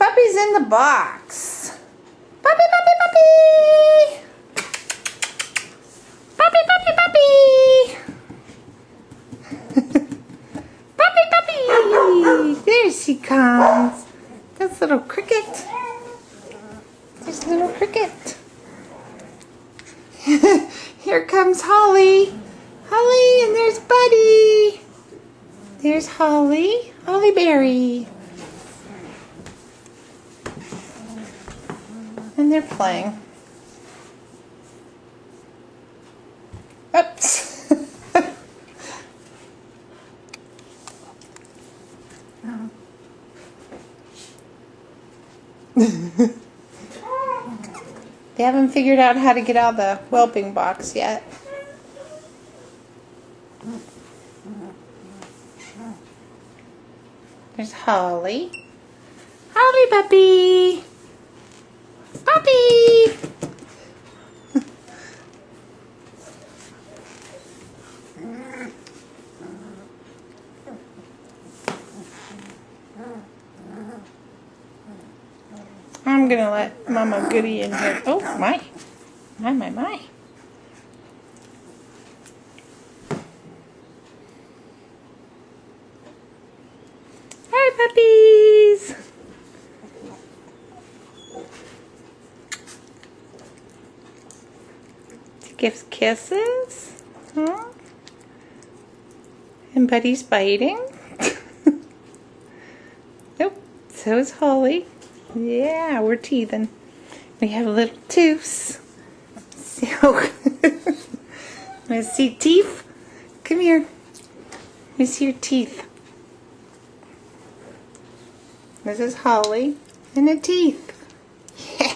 Puppy's in the box. Puppy, puppy, puppy. Puppy, puppy, puppy. Puppy, puppy. There she comes. That's little cricket. There's little cricket. Here comes Holly. Holly, and there's Buddy. There's Holly. Holly Berry. And they're playing. Oops. They haven't figured out how to get out of the whelping box yet. There's Holly. Holly puppy. Puppy. I'm gonna let Mama Goody in here. Oh my. My. Hi puppies. She gives kisses. Huh? And Buddy's biting. Nope. So is Holly. Yeah, we're teething. We have little tooths. So, wanna see teeth? Come here. Let me see your teeth. This is Holly and the teeth. Yeah.